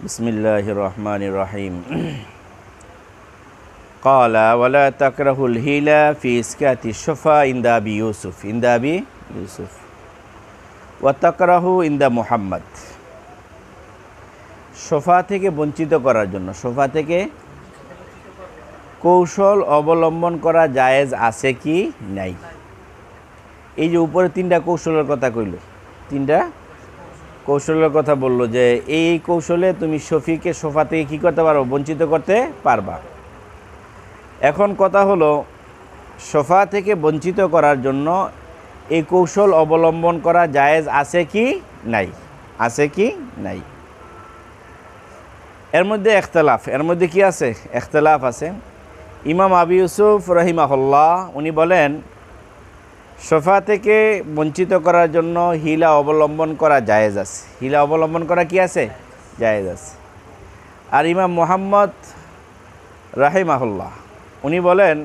বিসমিল্লাহির রহমানির রহিম। ক্বালা ওয়ালা তাকরাহুল হিলা ফি ইসকাতি শুফা ইনদা আবি ইউসুফ ওয়া তাকরাহু ইনদা মুহাম্মদ। সোফা থেকে বঞ্চিত করার জন্য, সোফা থেকে কৌশল অবলম্বন করা জায়েজ আছে কি নাই? এই যে উপরে তিনটা কৌশলের কথা কইল, তিনটা কৌশলের কথা বলল যে এই কৌশলে তুমি শফিকে সোফা থেকে কী করতে পারো? বঞ্চিত করতে পারবা। এখন কথা হলো, সোফা থেকে বঞ্চিত করার জন্য এই কৌশল অবলম্বন করা জায়েজ আছে কি নাই? আছে কি নাই? এর মধ্যে এখতলাফ, এর মধ্যে কি আছে? এখতলাফ আছে। ইমাম আবি ইউসুফ রহিমাহুল্লাহ উনি বলেন সোফা থেকে বঞ্চিত করার জন্য হিলা অবলম্বন করা জায়েজ আছে। হিলা অবলম্বন করা কি আছে? জায়েজ আছে। আর ইমাম মুহাম্মদ রাহিমাহুল্লাহ উনি বলেন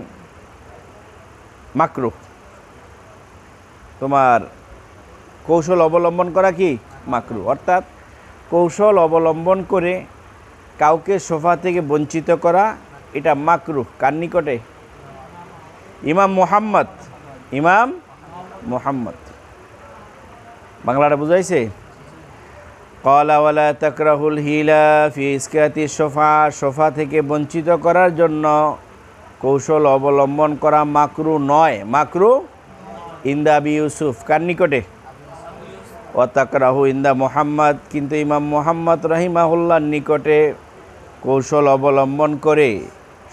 মাকরুহ, তোমার কৌশল অবলম্বন করা কি মাকরুহ। অর্থাৎ কৌশল অবলম্বন করে কাউকে সোফা থেকে বঞ্চিত করা এটা মাকরুহ। কার নিকটে? ইমাম মুহাম্মদ। বাংলাটা বুঝাইছে? ক্বালা ওয়ালা তাকরাহুল হিলা ফি ইসকাতি সোফা, সোফা থেকে বঞ্চিত করার জন্য কৌশল অবলম্বন করা মাকরু নয়। মাকরু ইনদা আবি ইউসুফ, কার নিকটে? ওয়া তাকরাহু ইনদা মুহাম্মদ, কিন্তু ইমাম মুহাম্মদ রাহিমাহুল্লাহর নিকটে কৌশল অবলম্বন করে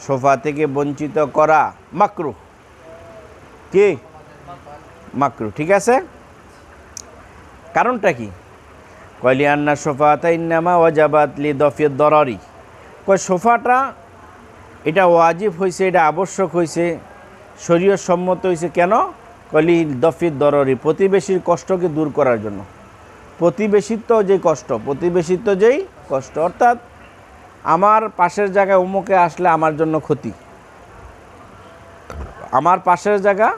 সোফা থেকে বঞ্চিত করা মাকরু। কি মাকরু? ঠিক আছে। কারণটা কি? কয়লি আন্না সোফাতা ইন্নামা ওয়াজাবাত লি দফিদ দরারি। কয় সোফাটা এটা ওয়াজিব হয়েছে, এটা আবশ্যক হয়েছে, শরীয়ত সম্মত হয়েছে। কেন? কয়লি দফিদ দরারি, প্রতিবেশীর কষ্টকে দূর করার জন্য। প্রতিবেশিত্ব যেই কষ্ট, অর্থাৎ আমার পাশের জায়গায় অমুকে আসলে আমার জন্য ক্ষতি। আমার পাশের জায়গা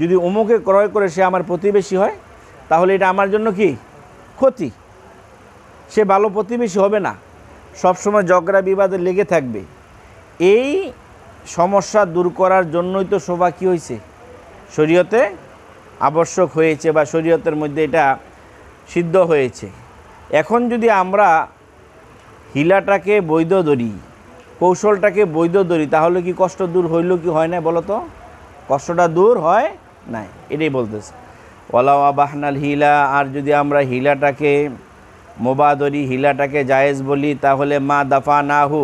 যদি অমুকে ক্রয় করে সে আমার প্রতিবেশী হয়, তাহলে এটা আমার জন্য কি ক্ষতি। সে ভালো প্রতিবেশী হবে না, সবসময় ঝগড়া বিবাদে লেগে থাকবে। এই সমস্যা দূর করার জন্যই তো সোফা কী হয়েছে? শরীয়তে আবশ্যক হয়েছে, বা শরীয়তের মধ্যে এটা সিদ্ধ হয়েছে। এখন যদি আমরা হিলাটাকে বৈধ ধরি, কৌশলটাকে বৈধ ধরি, তাহলে কি কষ্ট দূর হইল কি হয় না? বলো তো, কষ্টটা দূর হয় নাই, এটাই বলতেছে। ওয়ালাউ আবাহনাল হিলা, আর যদি আমরা হিলাটাকে মোবা ধরি, হিলাটাকে জায়েজ বলি, তাহলে মা দাফা না হু,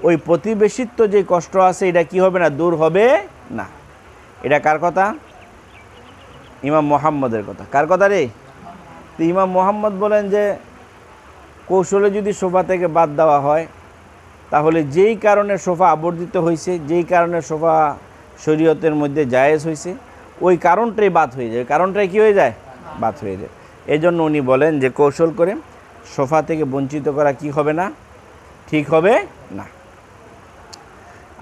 ওই প্রতিবেশিত্ব যে কষ্ট আছে এটা কি হবে না? দূর হবে না। এটা কার কথা? ইমাম মুহাম্মদের কথা। কার কথা রে? তো ইমাম মুহাম্মদ বলেন যে কৌশলে যদি সোফা থেকে বাদ দেওয়া হয়, তাহলে যেই কারণে সোফা আবর্জিত হয়েছে, যেই কারণে সোফা শরীয়তের মধ্যে জায়েজ হয়েছে, ওই কারণটাই বাদ হয়ে যায়। কারণটাই কী হয়ে যায়? বাদ হয়ে যায়। এই জন্য উনি বলেন যে কৌশল করে সোফা থেকে বঞ্চিত করা কি হবে না? ঠিক হবে না।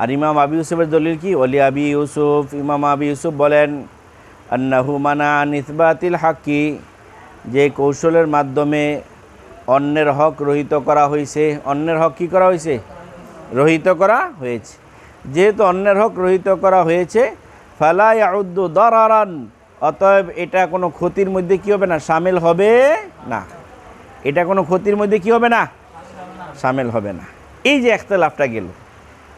আর ইমাম আবি ইউসুফের দলিল কি? ওলি আবি ইউসুফ, ইমাম আবি ইউসুফ বলেন আন্নাহু মানা নিসবাতিল হাক্কি, যে কৌশলের মাধ্যমে অন্যের হক রহিত করা হয়েছে। অন্যের হক কী করা হয়েছে? রহিত করা হয়েছে। যেহেতু অন্যের হক রহিত করা হয়েছে, ফালা ইয়াউদ্দু দারারান, অতএব এটা কোনো ক্ষতির মধ্যে কী হবে না? শামিল হবে না। এটা কোনো ক্ষতির মধ্যে কী হবে না? শামিল হবে না। এই যে এখতলাফটা গেল,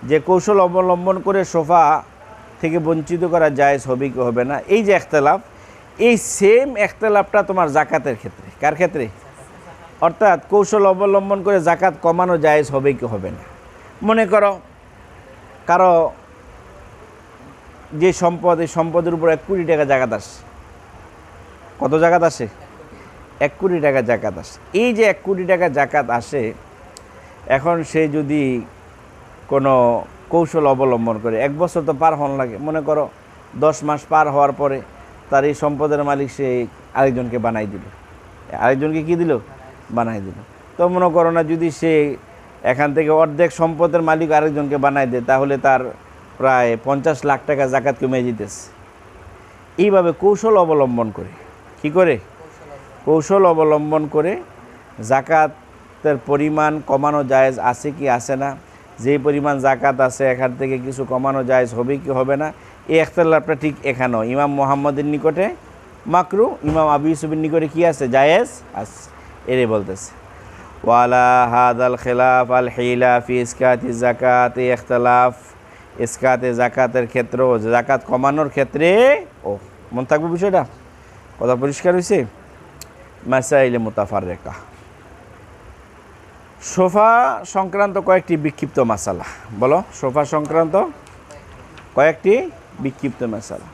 যে কৌশল অবলম্বন করে সোফা থেকে বঞ্চিত করা জায়েজ হবে কি হবে না, এই যে এখতলাফ, এই সেম এখতলাফটা তোমার জাকাতের ক্ষেত্রে। কার ক্ষেত্রে? অর্থাৎ কৌশল অবলম্বন করে জাকাত কমানো জায়েজ হবে কি হবে না। মনে করো কারো যে সম্পদ, এই সম্পদের উপর 1 কোটি টাকা জাকাত আসে। কত জাকাত আসে? 1 কোটি টাকা জাকাত আসে। এই যে 1 কোটি টাকা জাকাত আসে, এখন সে যদি কোনো কৌশল অবলম্বন করে, 1 বছর তো পার হন লাগে, মনে করো 10 মাস পার হওয়ার পরে তার এই সম্পদের মালিক সে আরেকজনকে বানাই দিল। আরেকজনকে কী দিল? বানাই দিল। তো মনে করো না, যদি সে এখান থেকে অর্ধেক সম্পদের মালিক আরেকজনকে বানাই দেয়, তাহলে তার প্রায় 50 লাখ টাকা জাকাত কমে যেতেছে। এইভাবে কৌশল অবলম্বন করে, কি করে? কৌশল অবলম্বন করে জাকাত অর্থের পরিমাণ কমানো জায়েজ আছে কি আছে না, যেই পরিমাণ জাকাত আছে এখান থেকে কিছু কমানো জায়েজ হবে কি হবে না, এই ইখতিলাফটা ঠিক এখানেও ইমাম মুহাম্মদের নিকটে মাকরু, ইমাম আবু ইউসুফের নিকটে কি আছে, জায়েজ আছে, এরে বলতেছে। ওয়ালা হাদাল খিলাফ আল হিলা ফি ইসকাতি জাকাত, এই ইখতিলাফ ইসকাতে জাকাতের ক্ষেত্রেও, জাকাত কমানোর ক্ষেত্রে, ও মন থাকবে বিষয়টা, কথা পরিষ্কার হয়েছে। মাসাইলে মুতাফাররিকা, সোফা সংক্রান্ত কয়েকটি বিক্ষিপ্ত মাসালা, বলো সোফা সংক্রান্ত কয়েকটি বিক্ষিপ্ত মাসালা।